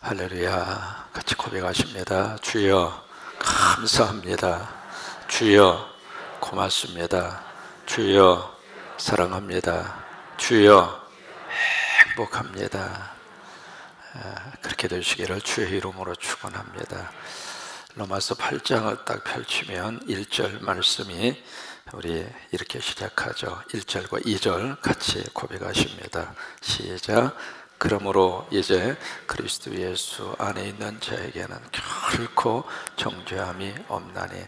할렐루야. 같이 고백하십니다. 주여 감사합니다. 주여 고맙습니다. 주여 사랑합니다. 주여 행복합니다. 그렇게 되시기를 주의 이름으로 축원합니다. 로마서 8장을 딱 펼치면 1절 말씀이 우리 이렇게 시작하죠. 1절과 2절 같이 고백하십니다. 시작. 그러므로 이제 그리스도 예수 안에 있는 자에게는 결코 정죄함이 없나니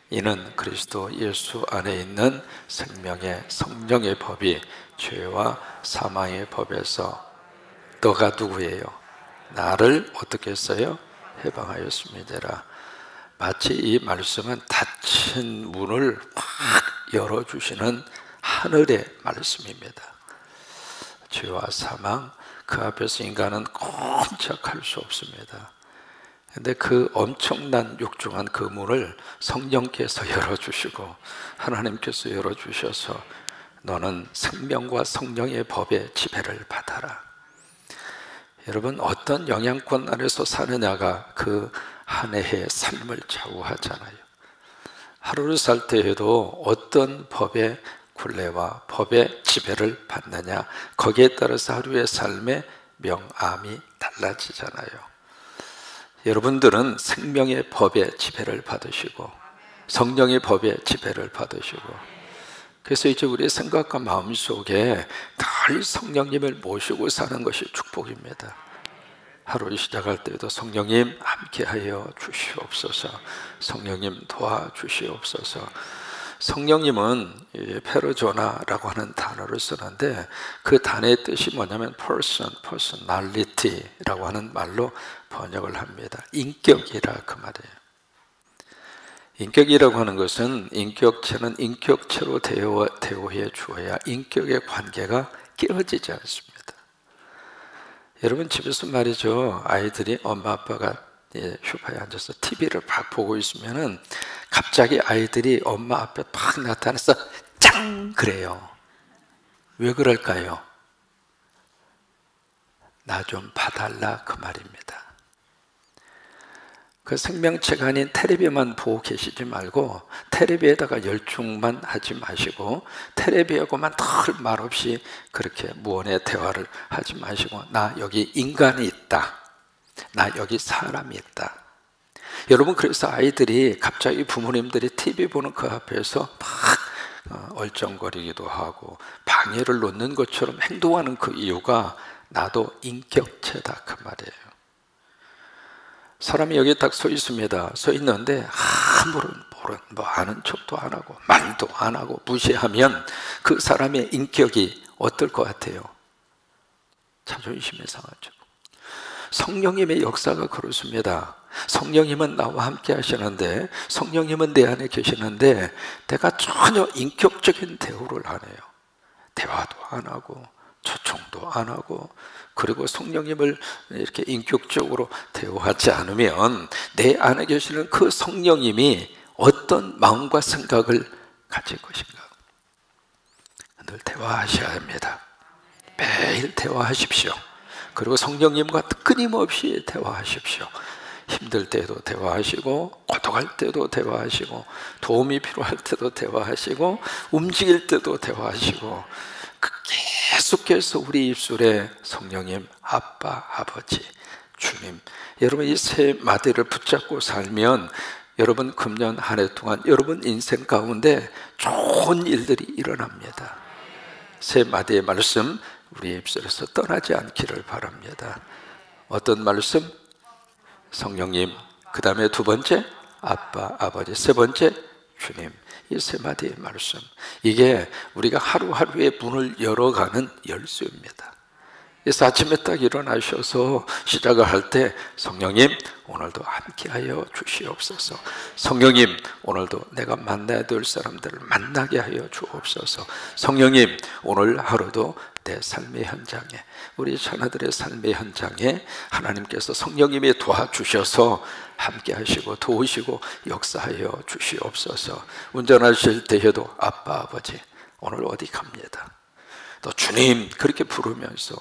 이는 그리스도 예수 안에 있는 생명의 성령의 법이 죄와 사망의 법에서 너가 누구예요? 나를 어떻게 했어요? 해방하였습니다. 마치 이 말씀은 닫힌 문을 확 열어주시는 하늘의 말씀입니다. 죄와 사망, 그 앞에서 인간은 꼼짝할 수 없습니다. 그런데 그 엄청난 육중한 그 문을 성령께서 열어주시고 하나님께서 열어주셔서 너는 생명과 성령의 법의 지배를 받아라. 여러분, 어떤 영향권 아래서 사느냐가 그 한 해의 삶을 좌우하잖아요. 하루를 살 때에도 어떤 법의 굴레와 법의 지배를 받느냐, 거기에 따라서 하루의 삶의 명암이 달라지잖아요. 여러분들은 생명의 법의 지배를 받으시고 성령의 법의 지배를 받으시고, 그래서 이제 우리의 생각과 마음속에 늘 성령님을 모시고 사는 것이 축복입니다. 하루 시작할 때도 성령님 함께하여 주시옵소서, 성령님 도와주시옵소서. 성령님은 페르조나라고 하는 단어를 쓰는데 그 단어의 뜻이 뭐냐면 personality라고 하는 말로 번역을 합니다. 인격이라 그 말이에요. 인격이라고 하는 것은 인격체는 인격체로 대우해 주어야 인격의 관계가 깨어지지 않습니다. 여러분, 집에서 말이죠, 아이들이 엄마 아빠가 소파에 앉아서 TV를 막 보고 있으면은 갑자기 아이들이 엄마 앞에 팍 나타나서 짱! 그래요. 왜 그럴까요? 나 좀 봐달라 그 말입니다. 그 생명체가 아닌 텔레비만 보고 계시지 말고 텔레비에다가 열중만 하지 마시고 텔레비하고만 늘 말없이 그렇게 무언의 대화를 하지 마시고 나 여기 인간이 있다, 나 여기 사람이 있다. 여러분, 그래서 아이들이 갑자기 부모님들이 TV 보는 그 앞에서 막 얼쩡거리기도 하고 방해를 놓는 것처럼 행동하는 그 이유가 나도 인격체다 그 말이에요. 사람이 여기 딱 서 있습니다. 서 있는데 아무런 뭐 아는 척도 안 하고 말도 안 하고 무시하면 그 사람의 인격이 어떨 것 같아요? 자존심이 상하죠. 성령님의 역사가 그렇습니다. 성령님은 나와 함께 하시는데, 성령님은 내 안에 계시는데 내가 전혀 인격적인 대우를 안 해요. 대화도 안 하고 초청도 안 하고, 그리고 성령님을 이렇게 인격적으로 대우하지 않으면 내 안에 계시는 그 성령님이 어떤 마음과 생각을 가질 것인가? 늘 대화하셔야 합니다. 매일 대화하십시오. 그리고 성령님과 끊임없이 대화하십시오. 힘들 때도 대화하시고, 고독할 때도 대화하시고, 도움이 필요할 때도 대화하시고, 움직일 때도 대화하시고, 계속해서 우리 입술에 성령님, 아빠, 아버지, 주님, 여러분 이 세 마디를 붙잡고 살면 여러분 금년 한 해 동안 여러분 인생 가운데 좋은 일들이 일어납니다. 세 마디의 말씀 우리 입술에서 떠나지 않기를 바랍니다. 어떤 말씀? 성령님, 그 다음에 두 번째 아빠, 아버지, 세 번째 주님. 이 세 마디의 말씀, 이게 우리가 하루하루의 문을 열어가는 열쇠입니다. 그래서 아침에 딱 일어나셔서 시작을 할 때 성령님 오늘도 함께하여 주시옵소서, 성령님 오늘도 내가 만나야 될 사람들을 만나게 하여 주옵소서, 성령님 오늘 하루도 내 삶의 현장에, 우리 자녀들의 삶의 현장에 하나님께서 성령님이 도와주셔서 함께 하시고 도우시고 역사하여 주시옵소서. 운전하실 때에도 아빠, 아버지 오늘 어디 갑니다, 또 주님 그렇게 부르면서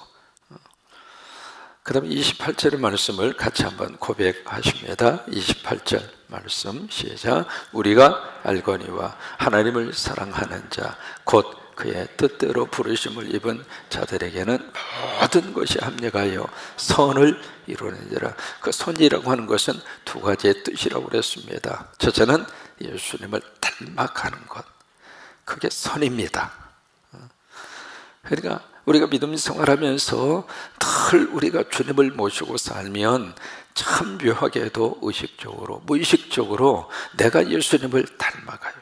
그 다음에 28절의 말씀을 같이 한번 고백하십니다. 28절 말씀 시작. 우리가 알거니와 하나님을 사랑하는 자 곧 그의 뜻대로 부르심을 입은 자들에게는 모든 것이 합력하여 선을 이루느니라. 그 선이라고 하는 것은 두 가지의 뜻이라고 그랬습니다. 첫째는 예수님을 닮아가는 것, 그게 선입니다. 그러니까 우리가 믿음 생활하면서 늘 우리가 주님을 모시고 살면 참 묘하게도 의식적으로 무의식적으로 내가 예수님을 닮아가요.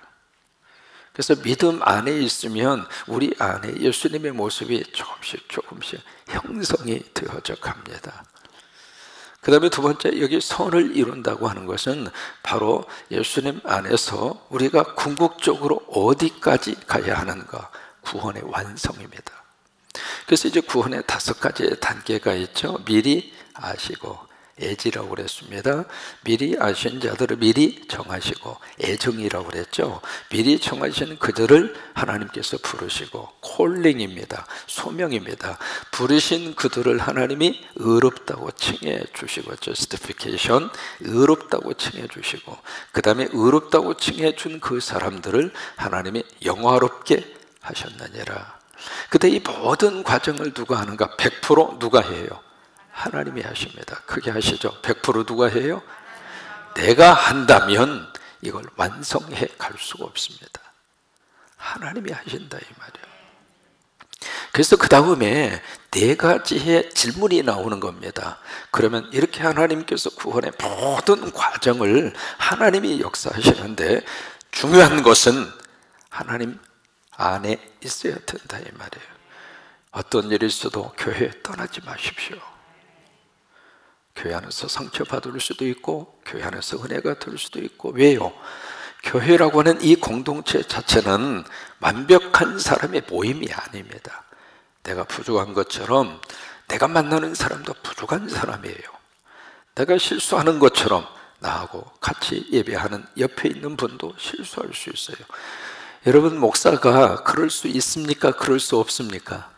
그래서 믿음 안에 있으면 우리 안에 예수님의 모습이 조금씩 형성이 되어져 갑니다. 그 다음에 두 번째, 여기 선을 이룬다고 하는 것은 바로 예수님 안에서 우리가 궁극적으로 어디까지 가야 하는가, 구원의 완성입니다. 그래서 이제 구원의 5가지의 단계가 있죠. 미리 아시고, 애지라고 그랬습니다. 미리 아신 자들을 미리 정하시고, 애정이라고 그랬죠. 미리 정하신 그들을 하나님께서 부르시고, 콜링입니다. 소명입니다. 부르신 그들을 하나님이 의롭다고 칭해 주시고, justification, 의롭다고 칭해 주시고, 그 다음에 의롭다고 칭해 준 그 사람들을 하나님이 영화롭게 하셨느니라. 근데 이 모든 과정을 누가 하는가? 100% 누가 해요? 하나님이 하십니다. 크게 하시죠. 100% 누가 해요? 내가 한다면 이걸 완성해 갈 수가 없습니다. 하나님이 하신다 이 말이에요. 그래서 그 다음에 4가지의 질문이 나오는 겁니다. 그러면 이렇게 하나님께서 구원의 모든 과정을 하나님이 역사하시는데 중요한 것은 하나님 안에 있어야 된다 이 말이에요. 어떤 일이 있어도 교회 떠나지 마십시오. 교회 안에서 상처받을 수도 있고 교회 안에서 은혜가 될 수도 있고. 왜요? 교회라고 하는 이 공동체 자체는 완벽한 사람의 모임이 아닙니다. 내가 부족한 것처럼 내가 만나는 사람도 부족한 사람이에요. 내가 실수하는 것처럼 나하고 같이 예배하는 옆에 있는 분도 실수할 수 있어요. 여러분, 목사가 그럴 수 있습니까? 그럴 수 없습니까?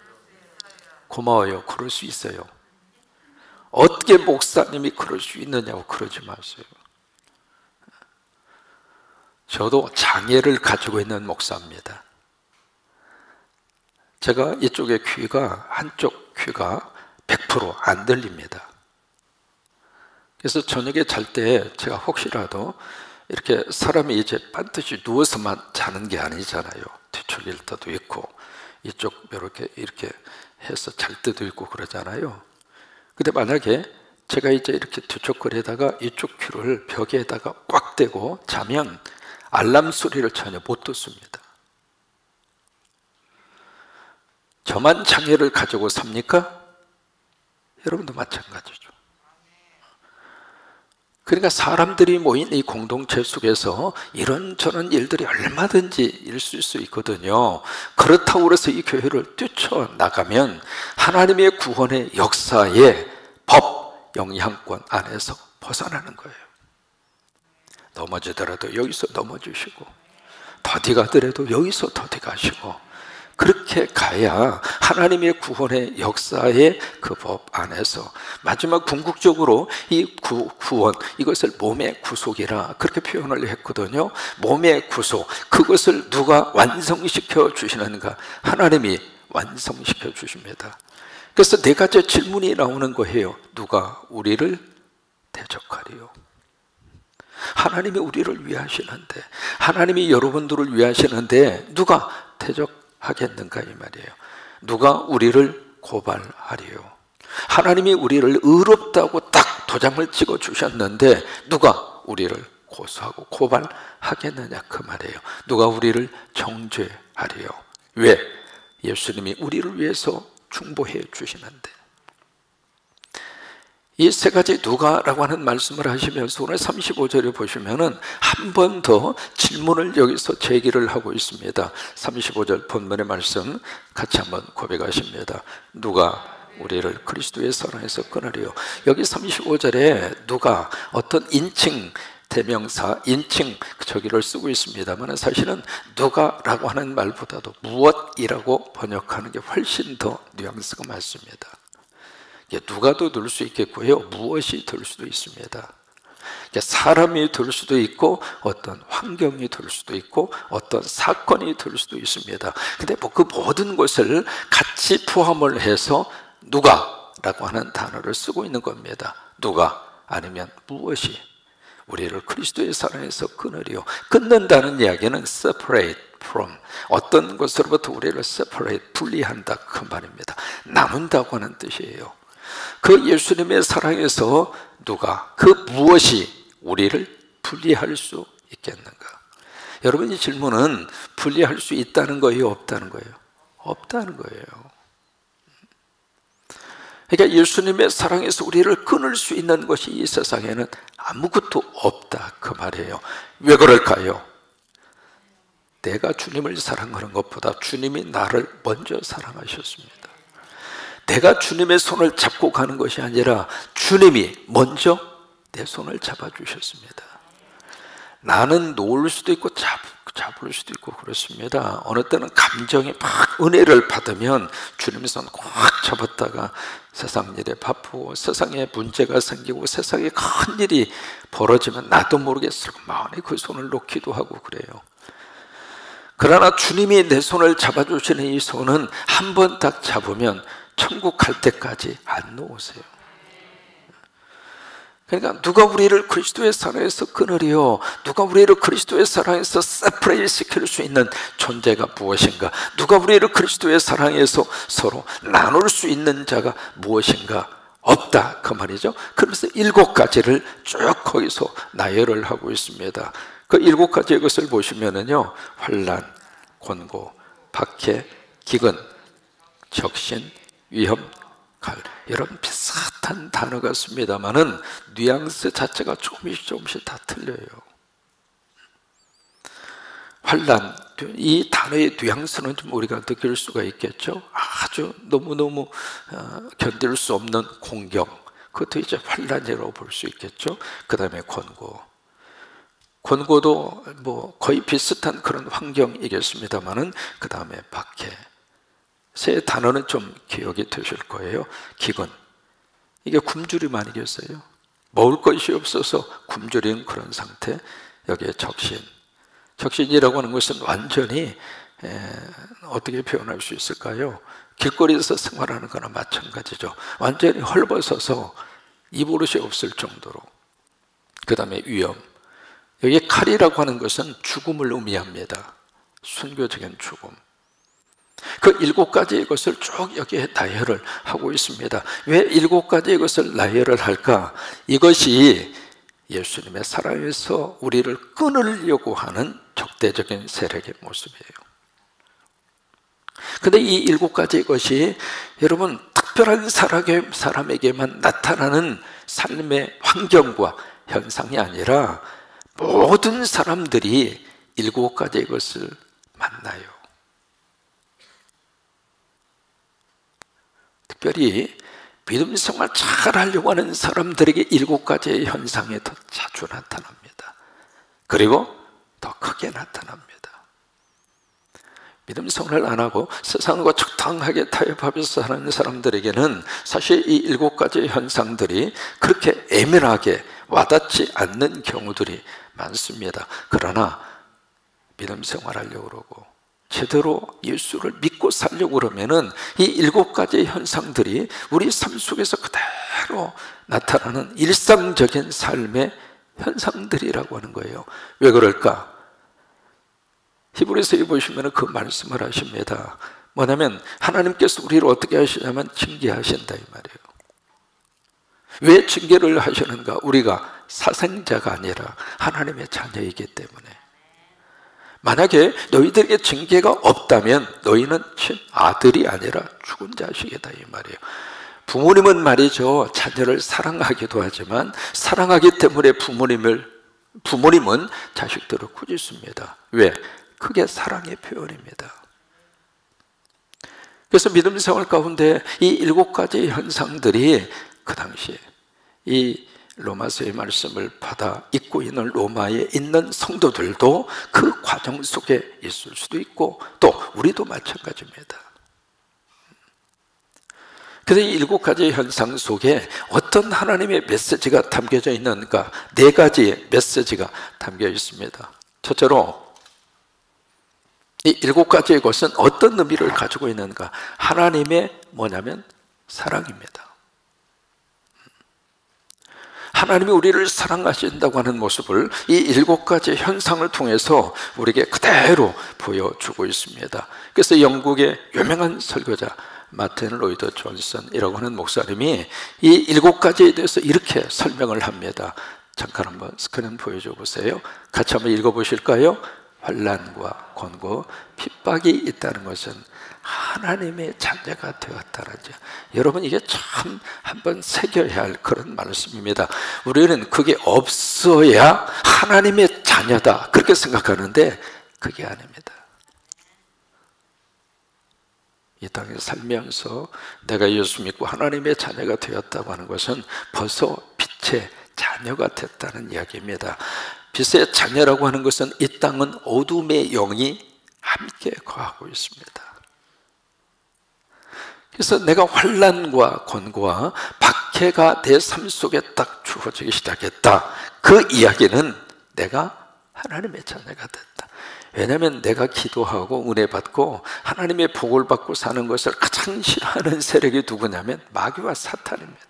고마워요. 그럴 수 있어요. 어떻게 목사님이 그럴 수 있느냐고 그러지 마세요. 저도 장애를 가지고 있는 목사입니다. 제가 이쪽의 귀가, 한쪽 귀가 100% 안 들립니다. 그래서 저녁에 잘 때 제가 혹시라도 이렇게 사람이 이제 반드시 누워서만 자는 게 아니잖아요. 뒤척일 때도 있고 이쪽 이렇게 해서 잘 때도 있고 그러잖아요. 근데 만약에 제가 이제 이렇게 뒤척거리다가 이쪽 귀를 벽에다가 꽉 대고 자면 알람 소리를 전혀 못 듣습니다. 저만 장애를 가지고 삽니까? 여러분도 마찬가지죠. 그러니까 사람들이 모인 이 공동체 속에서 이런저런 일들이 얼마든지 있을 수 있거든요. 그렇다고 해서 이 교회를 뛰쳐나가면 하나님의 구원의 역사의 법, 영향권 안에서 벗어나는 거예요. 넘어지더라도 여기서 넘어지시고, 더디 가더라도 여기서 더디 가시고, 그렇게 가야 하나님의 구원의 역사의 그 법 안에서 마지막 궁극적으로 이 구원, 이것을 몸의 구속이라 그렇게 표현을 했거든요. 몸의 구속, 그것을 누가 완성시켜 주시는가? 하나님이 완성시켜 주십니다. 그래서 4가지 질문이 나오는 거예요. 누가 우리를 대적하리요? 하나님이 우리를 위하시는데, 하나님이 여러분들을 위하시는데 누가 대적하겠는가 이 말이에요. 누가 우리를 고발하리요? 하나님이 우리를 의롭다고 딱 도장을 찍어 주셨는데 누가 우리를 고소하고 고발하겠느냐 그 말이에요. 누가 우리를 정죄하리요? 왜? 예수님이 우리를 위해서 중보해 주시는데. 이 3가지 누가라고 하는 말씀을 하시면서 오늘 35절에 보시면은 한 번 더 질문을 여기서 제기를 하고 있습니다. 35절 본문의 말씀 같이 한번 고백하십니다. 누가 우리를 그리스도의 사랑에서 끊으리요? 여기 35절에 누가 어떤 인칭, 대명사, 인칭 저기를 쓰고 있습니다만 사실은 누가라고 하는 말보다도 무엇이라고 번역하는 게 훨씬 더 뉘앙스가 맞습니다. 누가도 될 수 있겠고요, 무엇이 될 수도 있습니다. 사람이 될 수도 있고 어떤 환경이 될 수도 있고 어떤 사건이 될 수도 있습니다. 근데 그 모든 것을 같이 포함을 해서 누가라고 하는 단어를 쓰고 있는 겁니다. 누가 아니면 무엇이 우리를 그리스도의 사랑에서 끊으리요. 끊는다는 이야기는 separate from, 어떤 것으로부터 우리를 separate, 분리한다, 그 말입니다. 나눈다고 하는 뜻이에요. 그 예수님의 사랑에서 누가, 그 무엇이 우리를 분리할 수 있겠는가? 여러분, 이 질문은 분리할 수 있다는 거예요, 없다는 거예요? 없다는 거예요. 그러니까 예수님의 사랑에서 우리를 끊을 수 있는 것이 이 세상에는 아무것도 없다, 그 말이에요. 왜 그럴까요? 내가 주님을 사랑하는 것보다 주님이 나를 먼저 사랑하셨습니다. 내가 주님의 손을 잡고 가는 것이 아니라 주님이 먼저 내 손을 잡아주셨습니다. 나는 놓을 수도 있고 잡을 수도 있고 그렇습니다. 어느 때는 감정이 막 은혜를 받으면 주님의 손 꽉 잡았다가 세상 일에 바쁘고 세상에 문제가 생기고 세상에 큰 일이 벌어지면 나도 모르게 슬그머니 그 손을 놓기도 하고 그래요. 그러나 주님이 내 손을 잡아주시는 이 손은 한 번 딱 잡으면 천국 갈 때까지 안 놓으세요. 그러니까 누가 우리를 그리스도의 사랑에서 끊으리요? 누가 우리를 그리스도의 사랑에서 세퍼레이트 시킬 수 있는 존재가 무엇인가? 누가 우리를 그리스도의 사랑에서 서로 나눌 수 있는 자가 무엇인가? 없다, 그 말이죠. 그래서 7가지를 쭉 거기서 나열을 하고 있습니다. 그 7가지의 것을 보시면은요, 환난, 권고, 박해, 기근, 적신, 위험, 갈, 이런 비슷한 단어 같습니다만은 뉘앙스 자체가 조금씩 다 틀려요. 환난, 이 단어의 뉘앙스는 좀 우리가 느낄 수가 있겠죠. 아주 너무너무 견딜 수 없는 공격, 그것도 이제 환난이라고 볼 수 있겠죠. 그 다음에 권고, 권고도 뭐 거의 비슷한 그런 환경이겠습니다만은 그 다음에 박해, 세 단어는 좀 기억이 되실 거예요. 기근, 이게 굶주림 아니겠어요? 먹을 것이 없어서 굶주린 그런 상태. 여기에 적신, 적신이라고 하는 것은 완전히 어떻게 표현할 수 있을까요? 길거리에서 생활하는 거나 마찬가지죠. 완전히 헐벗어서 입버릇이 없을 정도로. 그 다음에 위험, 여기 칼이라고 하는 것은 죽음을 의미합니다. 순교적인 죽음. 그 7가지의 것을 쭉 여기에 나열을 하고 있습니다. 왜 7가지의 것을 나열을 할까? 이것이 예수님의 사랑에서 우리를 끊으려고 하는 적대적인 세력의 모습이에요. 그런데 이 7가지의 것이 여러분 특별한 사람에게만 나타나는 삶의 환경과 현상이 아니라 모든 사람들이 7가지의 것을 만나요. 특별히 믿음 생활 잘 하려고 하는 사람들에게 7가지의 현상이 더 자주 나타납니다. 그리고 더 크게 나타납니다. 믿음 생활을 안 하고 세상과 적당하게 타협하면서 사는 사람들에게는 사실 이 7가지의 현상들이 그렇게 애매하게 와닿지 않는 경우들이 많습니다. 그러나 믿음 생활하려고 그러고 제대로 예수를 믿고 살려고 그러면은 이 7가지의 현상들이 우리 삶 속에서 그대로 나타나는 일상적인 삶의 현상들이라고 하는 거예요. 왜 그럴까? 히브리서에 보시면 그 말씀을 하십니다. 뭐냐면 하나님께서 우리를 어떻게 하시냐면 징계하신다 이 말이에요. 왜 징계를 하시는가? 우리가 사생자가 아니라 하나님의 자녀이기 때문에. 만약에 너희들에게 징계가 없다면 너희는 아들이 아니라 죽은 자식이다 이 말이에요. 부모님은 말이죠, 자녀를 사랑하기도 하지만 사랑하기 때문에 부모님은 자식들을 꾸짖습니다. 왜? 그게 사랑의 표현입니다. 그래서 믿음 생활 가운데 이 7가지의 현상들이 그 당시에 이 로마서의 말씀을 받아 읽고 있는 로마에 있는 성도들도 그 과정 속에 있을 수도 있고 또 우리도 마찬가지입니다. 그래서 이 7가지 현상 속에 어떤 하나님의 메시지가 담겨져 있는가? 4가지의 메시지가 담겨 있습니다. 첫째로 이 7가지의 것은 어떤 의미를 가지고 있는가? 하나님의 뭐냐면 사랑입니다. 하나님이 우리를 사랑하신다고 하는 모습을 이 7가지 현상을 통해서 우리에게 그대로 보여주고 있습니다. 그래서 영국의 유명한 설교자 마틴 로이드 존슨이라고 하는 목사님이 이 7가지에 대해서 이렇게 설명을 합니다. 잠깐 한번 스크린 보여줘 보세요. 같이 한번 읽어보실까요? 환난과 권고, 핍박이 있다는 것은 하나님의 자녀가 되었다는 점. 여러분, 이게 참 한번 새겨야 할 그런 말씀입니다. 우리는 그게 없어야 하나님의 자녀다 그렇게 생각하는데 그게 아닙니다. 이 땅에 살면서 내가 예수 믿고 하나님의 자녀가 되었다고 하는 것은 벌써 빛의 자녀가 됐다는 이야기입니다. 빛의 자녀라고 하는 것은 이 땅은 어둠의 영이 함께 거하고 있습니다. 그래서 내가 환난과 권고와 박해가 내 삶 속에 딱 주어지기 시작했다. 그 이야기는 내가 하나님의 자녀가 됐다. 왜냐하면 내가 기도하고 은혜 받고 하나님의 복을 받고 사는 것을 가장 싫어하는 세력이 누구냐면 마귀와 사탄입니다.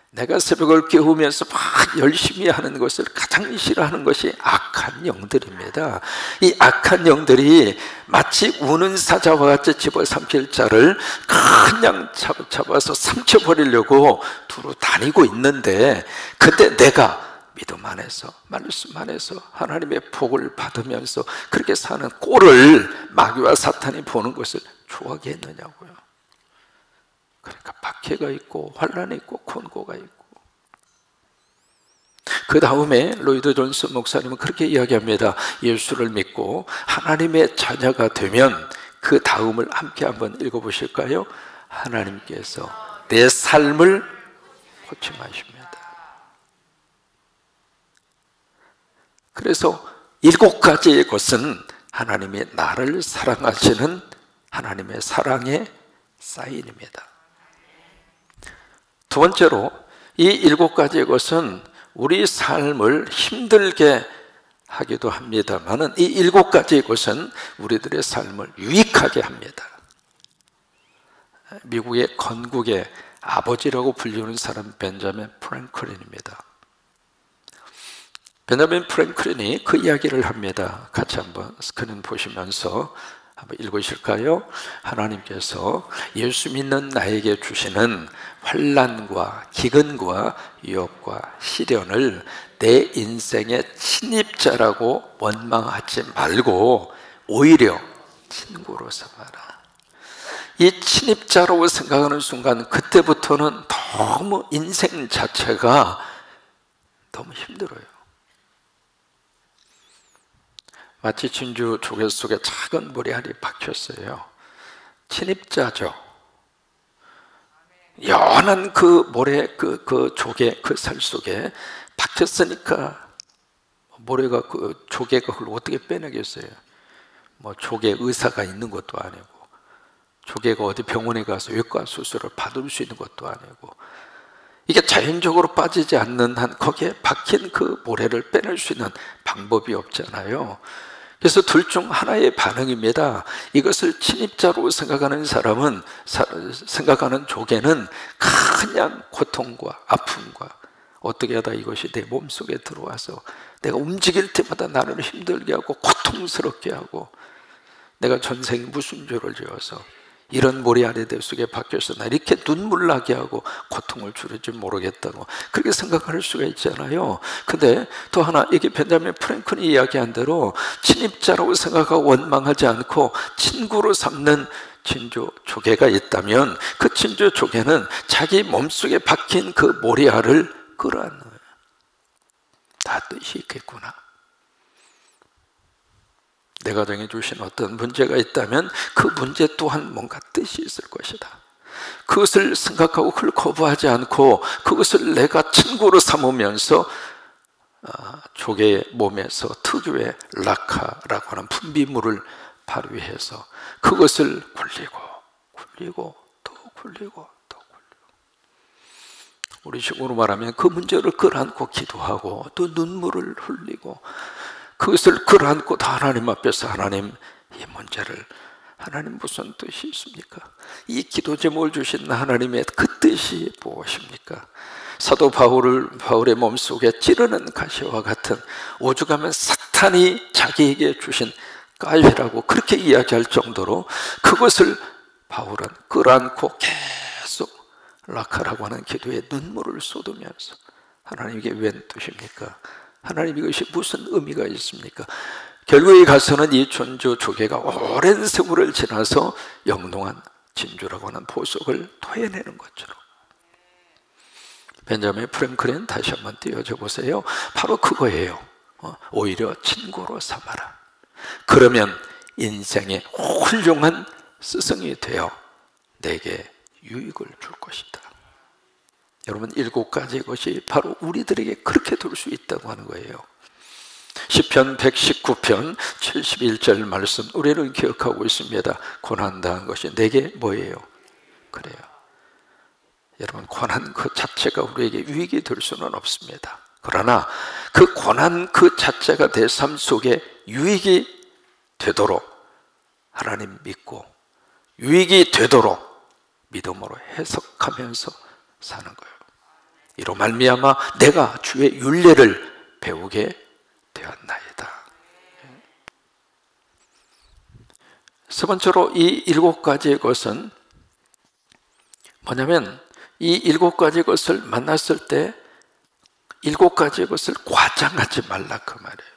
내가 새벽을 깨우면서 막 열심히 하는 것을 가장 싫어하는 것이 악한 영들입니다. 이 악한 영들이 마치 우는 사자와 같이 집어삼킬 자를 그냥 잡아서 삼켜버리려고 두루 다니고 있는데, 그때 내가 믿음 안에서 말씀 안에서 하나님의 복을 받으면서 그렇게 사는 꼴을 마귀와 사탄이 보는 것을 좋아하겠느냐고요. 그러니까 박해가 있고 환난이 있고 권고가 있고. 그 다음에 로이드 존슨 목사님은 그렇게 이야기합니다. 예수를 믿고 하나님의 자녀가 되면 그 다음을 함께 한번 읽어보실까요? 하나님께서 내 삶을 고침하십니다. 그래서 7가지의 것은 하나님이 나를 사랑하시는 하나님의 사랑의 사인입니다. 두 번째로 이 7가지의 것은 우리 삶을 힘들게 하기도 합니다만 이 7가지의 것은 우리들의 삶을 유익하게 합니다. 미국의 건국의 아버지라고 불리는 사람 벤자민 프랭클린입니다. 벤자민 프랭클린이 그 이야기를 합니다. 같이 한번 스크린 보시면서 한번 읽으실까요? 하나님께서 예수 믿는 나에게 주시는 환난과 기근과 유혹과 시련을 내 인생의 침입자라고 원망하지 말고 오히려 친구로 삼아라. 이 침입자라고 생각하는 순간 그때부터는 너무 인생 자체가 너무 힘들어요. 마치 진주 조개 속에 작은 모래알이 박혔어요. 침입자죠. 연한 그 모래, 그 조개, 그 살 속에 박혔으니까 모래가 그 조개가 그걸 어떻게 빼내겠어요? 뭐 조개 의사가 있는 것도 아니고, 조개가 어디 병원에 가서 외과 수술을 받을 수 있는 것도 아니고, 이게 자연적으로 빠지지 않는 한 거기에 박힌 그 모래를 빼낼 수 있는 방법이 없잖아요. 그래서 둘 중 하나의 반응입니다. 이것을 침입자로 생각하는 사람은, 생각하는 조개는 그냥 고통과 아픔과 어떻게 하다 이것이 내 몸속에 들어와서 내가 움직일 때마다 나를 힘들게 하고 고통스럽게 하고, 내가 전생에 무슨 죄를 지어서 이런 모래알이 내 속에 박혀서 나 이렇게 눈물 나게 하고 고통을 줄일지 모르겠다고 그렇게 생각할 수가 있잖아요. 근데 또 하나, 이게 벤자민 프랭클린이 이야기한 대로 침입자라고 생각하고 원망하지 않고 친구로 삼는 진주 조개가 있다면 그 진주 조개는 자기 몸속에 박힌 그 모래알을 끌어안는, 다 뜻이 있겠구나. 내 가정에 주신 어떤 문제가 있다면 그 문제 또한 뭔가 뜻이 있을 것이다. 그것을 생각하고 그걸 거부하지 않고 그것을 내가 친구로 삼으면서 조개의 몸에서 특유의 락카라고 하는 분비물을 발휘해서 그것을 굴리고 굴리고 또 굴리고 또 굴리고. 우리 식으로 말하면 그 문제를 끌어안고 기도하고 또 눈물을 흘리고 그것을 끌어안고 다 하나님 앞에서 하나님 이 문제를 하나님 무슨 뜻이 있습니까? 이 기도 제목을 주신 하나님의 그 뜻이 무엇입니까? 사도 바울의 몸속에 찌르는 가시와 같은 오죽하면 사탄이 자기에게 주신 까이라고 그렇게 이야기할 정도로 그것을 바울은 끌어안고 계속 라카라고 하는 기도에 눈물을 쏟으면서 하나님 이게 웬 뜻입니까? 하나님 이것이 무슨 의미가 있습니까? 결국에 가서는 이 존주 조개가 오랜 세월을 지나서 영롱한 진주라고 하는 보석을 토해내는 것처럼 벤자민 프랭클린 다시 한번 띄워줘 보세요. 바로 그거예요. 오히려 친구로 삼아라. 그러면 인생의 훌륭한 스승이 되어 내게 유익을 줄 것이다. 여러분 7가지의 것이 바로 우리들에게 그렇게 될 수 있다고 하는 거예요. 시편 119편 71절 말씀 우리는 기억하고 있습니다. 고난당한 것이 내게 뭐예요? 그래요. 여러분 고난 그 자체가 우리에게 유익이 될 수는 없습니다. 그러나 그 고난 그 자체가 내 삶 속에 유익이 되도록 하나님 믿고 유익이 되도록 믿음으로 해석하면서 사는 거예요. 이로 말미암아 내가 주의 율례를 배우게 되었나이다. 세 번째로 이 7가지의 것은 뭐냐면 이 7가지의 것을 만났을 때 7가지의 것을 과장하지 말라 그 말이에요.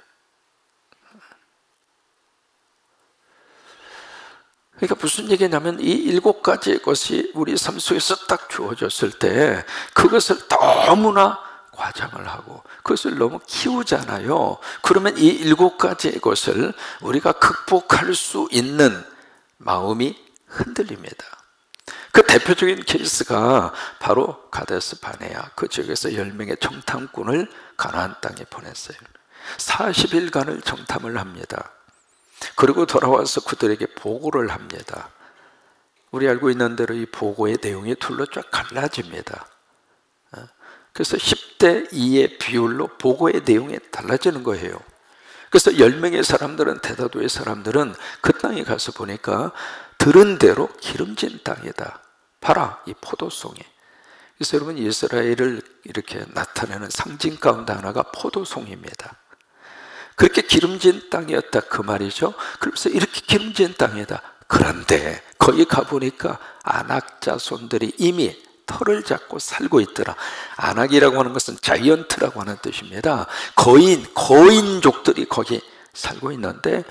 그러니까 무슨 얘기냐면 이 7가지의 것이 우리 삶 속에서 딱 주어졌을 때 그것을 너무나 과장을 하고 그것을 너무 키우잖아요. 그러면 이 7가지의 것을 우리가 극복할 수 있는 마음이 흔들립니다. 그 대표적인 케이스가 바로 가데스 바네아 그 지역에서 10명의 정탐꾼을 가나안 땅에 보냈어요. 40일간을 정탐을 합니다. 그리고 돌아와서 그들에게 보고를 합니다. 우리 알고 있는 대로 이 보고의 내용이 둘로 쫙 갈라집니다. 그래서 10대 2의 비율로 보고의 내용이 달라지는 거예요. 그래서 10명의 사람들은 대다도의 사람들은 그 땅에 가서 보니까 들은 대로 기름진 땅이다. 봐라 이 포도송이. 그래서 여러분 이스라엘을 이렇게 나타내는 상징 가운데 하나가 포도송입니다. 그렇게 기름진 땅이었다 그 말이죠. 그래서 이렇게 기름진 땅이다. 그런데 거기 가보니까 아낙 자손들이 이미 털을 잡고 살고 있더라. 아낙이라고 하는 것은 자이언트라고 하는 뜻입니다. 거인족들이 거기 살고 있는데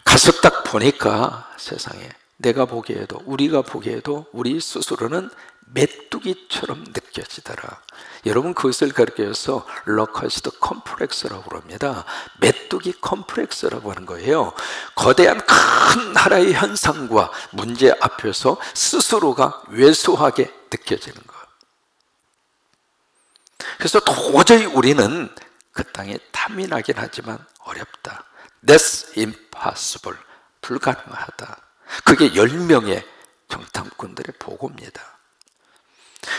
가서 딱 보니까 세상에 내가 보기에도 우리가 보기에도 우리 스스로는 메뚜기처럼 느껴지더라. 여러분 그것을 가르쳐서 러커스트 컴플렉스라고 합니다. 메뚜기 컴플렉스라고 하는 거예요. 거대한 큰 나라의 현상과 문제 앞에서 스스로가 왜소하게 느껴지는 거예요. 그래서 도저히 우리는 그 땅에 탐이 나긴 하지만 어렵다. That's impossible. 불가능하다. 그게 10명의 정탐꾼들의 보고입니다.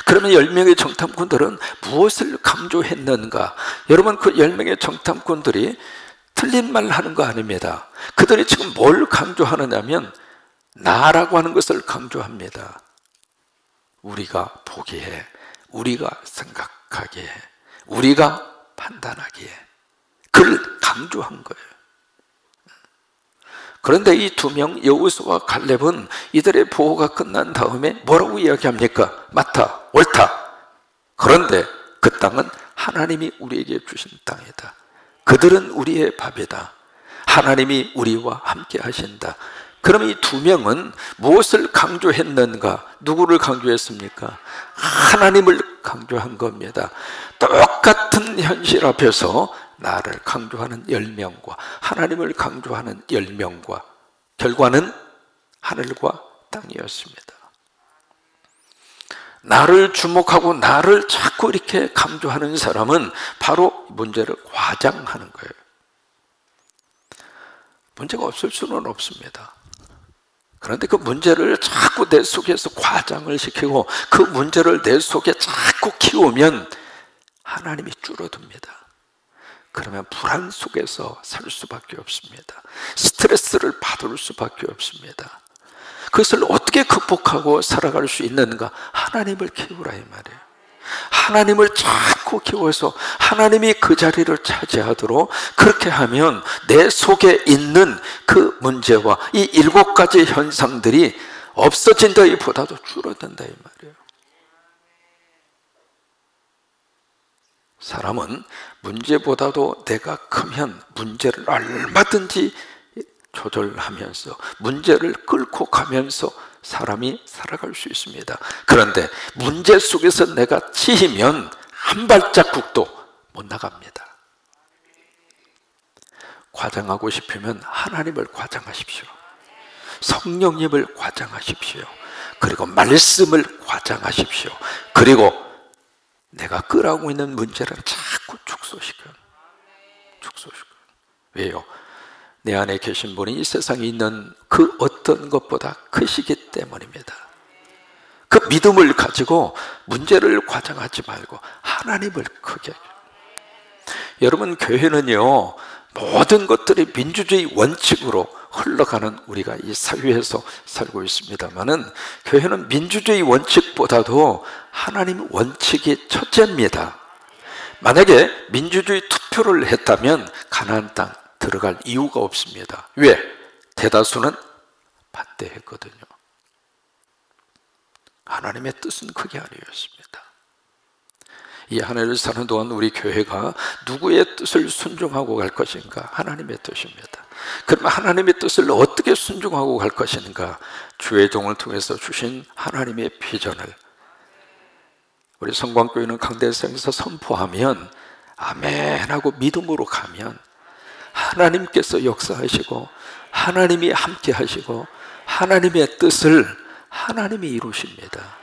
그러면 10명의 정탐꾼들은 무엇을 강조했는가? 여러분 그 10명의 정탐꾼들이 틀린 말 하는 거 아닙니다. 그들이 지금 뭘 강조하느냐면 나라고 하는 것을 강조합니다. 우리가 보기에, 우리가 생각하기에, 우리가 판단하기에 그를 강조한 거예요. 그런데 이 2명 여호수아와 갈렙은 이들의 보호가 끝난 다음에 뭐라고 이야기합니까? 맞다, 옳다. 그런데 그 땅은 하나님이 우리에게 주신 땅이다. 그들은 우리의 밥이다. 하나님이 우리와 함께 하신다. 그럼 이 2명은 무엇을 강조했는가? 누구를 강조했습니까? 하나님을 강조한 겁니다. 똑같은 현실 앞에서 나를 강조하는 10명과 하나님을 강조하는 10명과 결과는 하늘과 땅이었습니다. 나를 주목하고 나를 자꾸 이렇게 강조하는 사람은 바로 문제를 과장하는 거예요. 문제가 없을 수는 없습니다. 그런데 그 문제를 자꾸 내 속에서 과장을 시키고 그 문제를 내 속에 자꾸 키우면 하나님이 줄어듭니다. 그러면 불안 속에서 살 수밖에 없습니다. 스트레스를 받을 수밖에 없습니다. 그것을 어떻게 극복하고 살아갈 수 있는가? 하나님을 키우라 이 말이에요. 하나님을 자꾸 키워서 하나님이 그 자리를 차지하도록 그렇게 하면 내 속에 있는 그 문제와 이 7가지 현상들이 없어진다기보다도 줄어든다 이 말이에요. 사람은 문제보다도 내가 크면 문제를 얼마든지 조절하면서 문제를 끌고 가면서 사람이 살아갈 수 있습니다. 그런데 문제 속에서 내가 치이면 한 발자국도 못 나갑니다. 과장하고 싶으면 하나님을 과장하십시오. 성령님을 과장하십시오. 그리고 말씀을 과장하십시오. 그리고 내가 끌어오고 있는 문제를 자꾸 축소시켜. 왜요? 내 안에 계신 분이 이 세상에 있는 그 어떤 것보다 크시기 때문입니다. 그 믿음을 가지고 문제를 과장하지 말고 하나님을 크게. 여러분, 교회는요, 모든 것들이 민주주의 원칙으로 흘러가는 우리가 이 사회에서 살고 있습니다만은 교회는 민주주의 원칙보다도 하나님 원칙이 첫째입니다. 만약에 민주주의 투표를 했다면 가나안 땅 들어갈 이유가 없습니다. 왜? 대다수는 반대했거든요. 하나님의 뜻은 그게 아니었습니다. 이 한 해를 사는 동안 우리 교회가 누구의 뜻을 순종하고 갈 것인가? 하나님의 뜻입니다. 그럼 하나님의 뜻을 어떻게 순종하고 갈 것인가? 주의 종을 통해서 주신 하나님의 비전을 우리 성광교회는 강대상에서 선포하면 아멘 하고 믿음으로 가면 하나님께서 역사하시고 하나님이 함께 하시고 하나님의 뜻을 하나님이 이루십니다.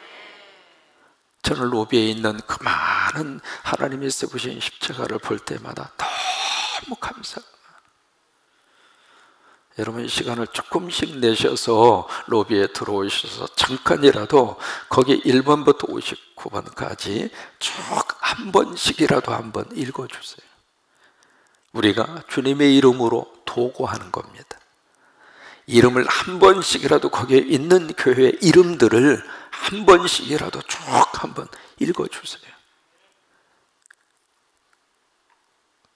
저는 로비에 있는 그 많은 하나님이 세우신 십자가를 볼 때마다 너무 감사합니다. 여러분, 이 시간을 조금씩 내셔서 로비에 들어오셔서 잠깐이라도 거기 1번부터 59번까지 쭉 한 번씩이라도 한번 읽어주세요. 우리가 주님의 이름으로 도구하는 겁니다. 이름을 한 번씩이라도 거기에 있는 교회의 이름들을 한 번씩이라도 쭉 한번 읽어주세요.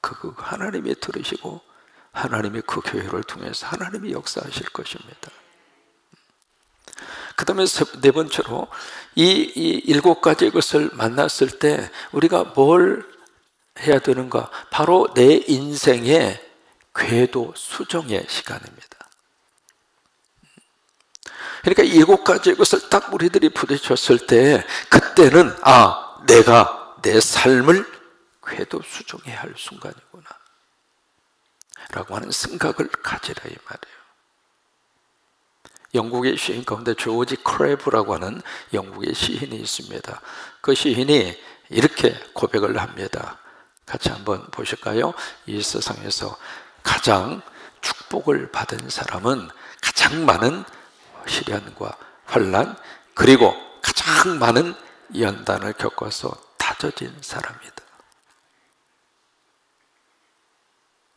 그 하나님이 들으시고 하나님이 그 교회를 통해서 하나님이 역사하실 것입니다. 그 다음에 네 번째로 이 7가지의 것을 만났을 때 우리가 뭘 해야 되는가? 바로 내 인생의 궤도 수정의 시간입니다. 그러니까 7가지의 것을 딱 우리들이 부딪혔을 때 그때는 내가 내 삶을 궤도 수정해야 할 순간이구나 라고 하는 생각을 가지라 이 말이에요. 영국의 시인 가운데 조지 크레브라고 하는 영국의 시인이 있습니다. 그 시인이 이렇게 고백을 합니다. 같이 한번 보실까요? 이 세상에서 가장 축복을 받은 사람은 가장 많은 시련과 환난 그리고 가장 많은 연단을 겪어서 다져진 사람이다.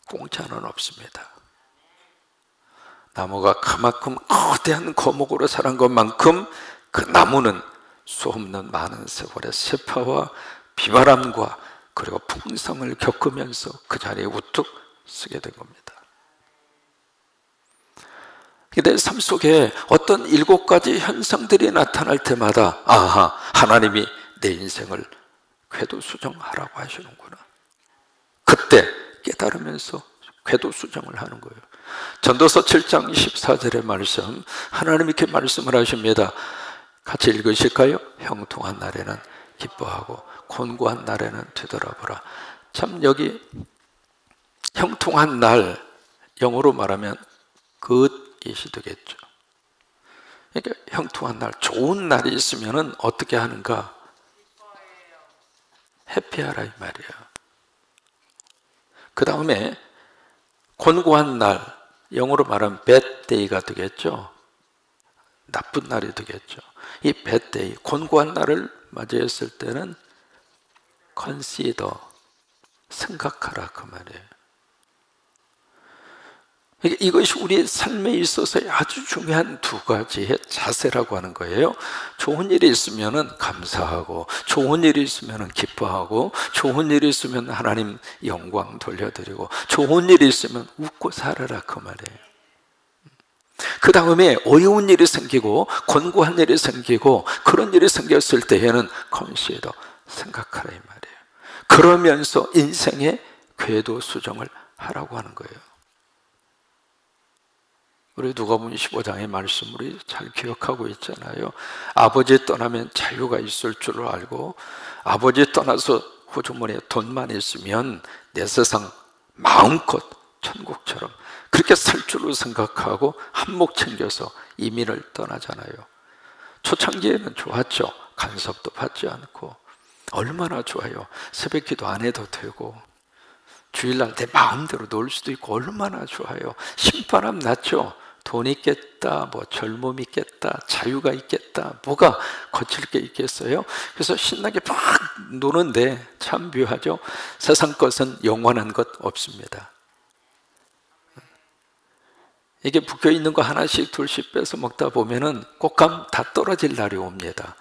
공짜는 없습니다. 나무가 그만큼 거대한 거목으로 자란 것만큼 그 나무는 수없는 많은 세월의 쇠파와 비바람과 그리고 풍성을 겪으면서 그 자리에 우뚝 서게 된 겁니다. 내 삶 속에 어떤 7가지 현상들이 나타날 때마다 하나님이 내 인생을 궤도 수정하라고 하시는구나. 그때 깨달으면서 궤도 수정을 하는 거예요. 전도서 7장 14절의 말씀, 하나님이 이렇게 말씀을 하십니다. 같이 읽으실까요? 형통한 날에는 기뻐하고 곤고한 날에는 되돌아보라. 참 여기 형통한 날, 영어로 말하면 good 이시 되겠죠. 그러니까 형통한 날, 좋은 날이 있으면 어떻게 하는가? 해피하라 이 말이에요. 그 다음에 곤고한 날, 영어로 말하면 bad day가 되겠죠. 나쁜 날이 되겠죠. 이 배때이, 곤고한 날을 맞이했을 때는 consider, 생각하라 그 말이에요. 이것이 우리 삶에 있어서 아주 중요한 두 가지의 자세라고 하는 거예요. 좋은 일이 있으면 감사하고, 좋은 일이 있으면 기뻐하고, 좋은 일이 있으면 하나님 영광 돌려드리고, 좋은 일이 있으면 웃고 살아라 그 말이에요. 그 다음에 어려운 일이 생기고 곤고한 일이 생기고 그런 일이 생겼을 때에는 consider, 생각하라 이 말이에요. 그러면서 인생의 궤도 수정을 하라고 하는 거예요. 우리 누가복음 15장의 말씀 우리 잘 기억하고 있잖아요. 아버지 떠나면 자유가 있을 줄 알고, 아버지 떠나서 호주머니에 돈만 있으면 내 세상 마음껏 천국처럼 그렇게 살 줄로 생각하고 한몫 챙겨서 이민을 떠나잖아요. 초창기에는 좋았죠. 간섭도 받지 않고 얼마나 좋아요. 새벽기도 안 해도 되고 주일날 내 마음대로 놀 수도 있고 얼마나 좋아요. 신바람 났죠. 돈 있겠다, 뭐 젊음 있겠다, 자유가 있겠다, 뭐가 거칠 게 있겠어요? 그래서 신나게 막 노는데 참 묘하죠. 세상 것은 영원한 것 없습니다. 이게 묶여 있는 거 하나씩 둘씩 뺏어 먹다 보면은 꽃감 다 떨어질 날이 옵니다.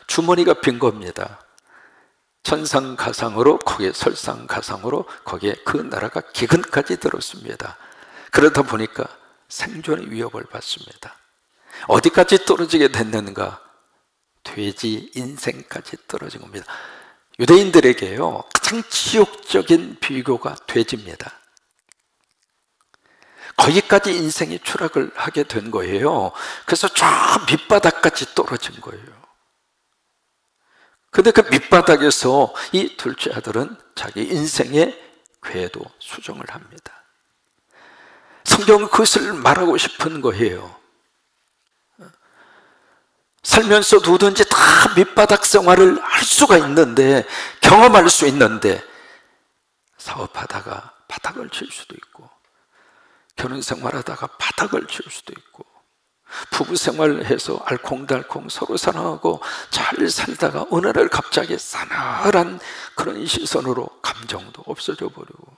주머니가 빈 겁니다. 천상가상으로, 거기에 설상가상으로, 거기에 그 나라가 기근까지 들었습니다. 그러다 보니까 생존의 위협을 받습니다. 어디까지 떨어지게 됐는가? 돼지 인생까지 떨어진 겁니다. 유대인들에게요, 가장 지옥적인 비교가 돼지입니다. 거기까지 인생이 추락을 하게 된 거예요. 그래서 저 밑바닥까지 떨어진 거예요. 근데 그 밑바닥에서 이 둘째 아들은 자기 인생의 궤도 수정을 합니다. 성경은 그것을 말하고 싶은 거예요. 살면서 누구든지 다 밑바닥 생활을 할 수가 있는데, 경험할 수 있는데, 사업하다가 바닥을 칠 수도 있고, 결혼 생활하다가 바닥을 칠 수도 있고, 부부 생활해서 알콩달콩 서로 사랑하고 잘 살다가 어느 날 갑자기 싸늘한 그런 시선으로 감정도 없어져 버리고,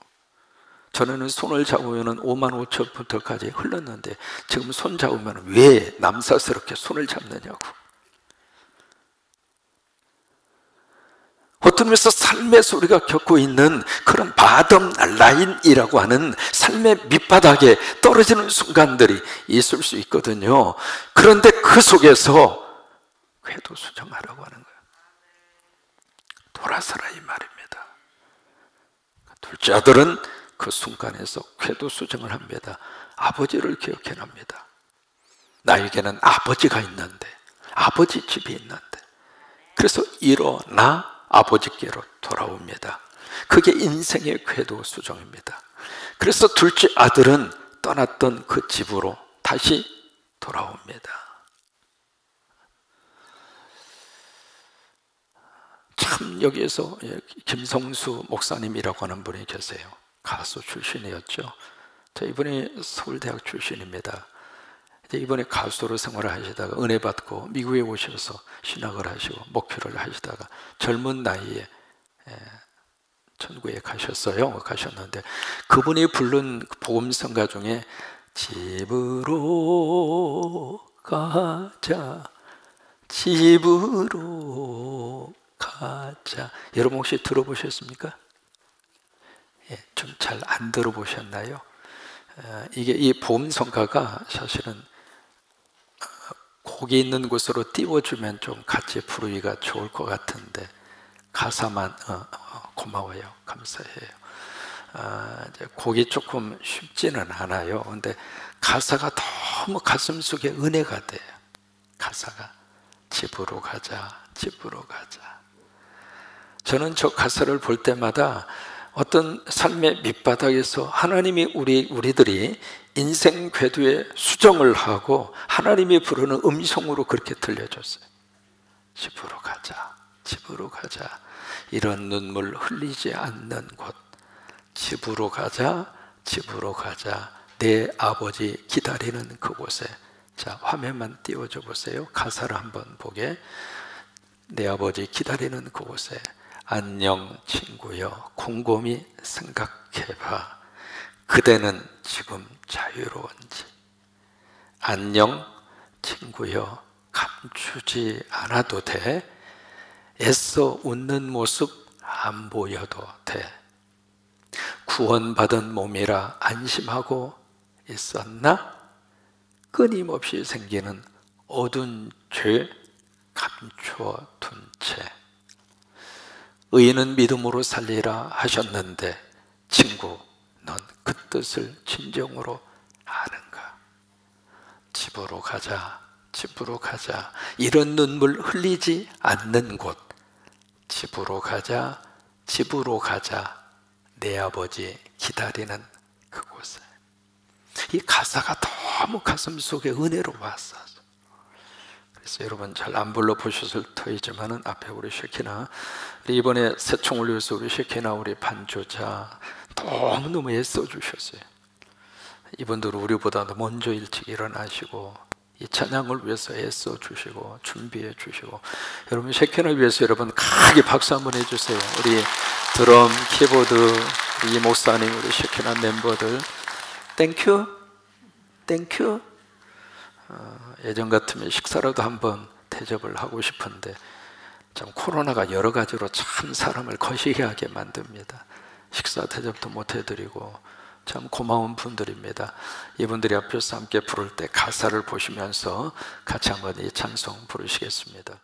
전에는 손을 잡으면 55,000부터까지 흘렀는데 지금 손 잡으면 왜 남사스럽게 손을 잡느냐고. 어떤 면에서 삶에서 우리가 겪고 있는 그런 바텀 라인이라고 하는 삶의 밑바닥에 떨어지는 순간들이 있을 수 있거든요. 그런데 그 속에서 궤도 수정하라고 하는 거예요. 돌아서라 이 말입니다. 둘째 아들은 그 순간에서 궤도 수정을 합니다. 아버지를 기억해납니다. 나에게는 아버지가 있는데, 아버지 집이 있는데, 그래서 일어나 아버지께로 돌아옵니다. 그게 인생의 궤도 수정입니다. 그래서 둘째 아들은 떠났던 그 집으로 다시 돌아옵니다. 참 여기에서 김성수 목사님이라고 하는 분이 계세요. 가수 출신이었죠. 이분이 서울대학 출신입니다. 이번에 가수로 생활을 하시다가 은혜 받고 미국에 오셔서 신학을 하시고 목회를 하시다가 젊은 나이에 천국에 가셨는데, 그분이 부른 복음성가 중에 집으로 가자, 집으로 가자, 여러분 혹시 들어보셨습니까? 좀 잘 안 들어보셨나요? 이게 이 복음성가가 사실은 곡이 있는 곳으로 띄워주면 좀 같이 부르기가 좋을 것 같은데, 가사만 고마워요, 감사해요. 이제 곡이 조금 쉽지는 않아요. 근데 가사가 너무 가슴 속에 은혜가 돼요. 가사가 집으로 가자, 집으로 가자. 저는 저 가사를 볼 때마다 어떤 삶의 밑바닥에서 하나님이 우리들이 인생 궤도에 수정을 하고 하나님이 부르는 음성으로 그렇게 들려줬어요. 집으로 가자, 집으로 가자. 이런 눈물 흘리지 않는 곳, 집으로 가자, 집으로 가자. 내 아버지 기다리는 그곳에 자, 화면만 띄워줘 보세요. 가사를 한번 보게. 내 아버지 기다리는 그곳에 안녕 친구여 곰곰이 생각해봐. 그대는 지금 자유로운지. 안녕 친구여 감추지 않아도 돼. 애써 웃는 모습 안 보여도 돼. 구원받은 몸이라 안심하고 있었나? 끊임없이 생기는 어두운 죄 감추어 둔 채. 의인은 믿음으로 살리라 하셨는데 친구, 넌 그 뜻을 진정으로 아는가? 집으로 가자, 집으로 가자. 이런 눈물 흘리지 않는 곳. 집으로 가자, 집으로 가자. 내 아버지 기다리는 그곳에. 이 가사가 너무 가슴 속에 은혜로 왔어. 그래서 여러분 잘 안 불러보셨을 터이지만은 앞에 우리 쉐키나, 이번에 새총을 위해서 우리 쉐키나 우리 반주자 너무너무 애써주셨어요. 이분들은 우리보다도 먼저 일찍 일어나시고 이 찬양을 위해서 애써주시고 준비해 주시고, 여러분 쉐키나를 위해서 여러분 크게 박수 한번 해주세요. 우리 드럼, 키보드, 우리 이 목사님, 우리 쉐키나 멤버들 땡큐, 땡큐. 예전 같으면 식사라도 한번 대접을 하고 싶은데 참 코로나가 여러 가지로 참 사람을 거시기하게 만듭니다. 식사 대접도 못 해드리고 참 고마운 분들입니다. 이분들이 앞에서 함께 부를 때 가사를 보시면서 같이 한번 이 찬송 부르시겠습니다.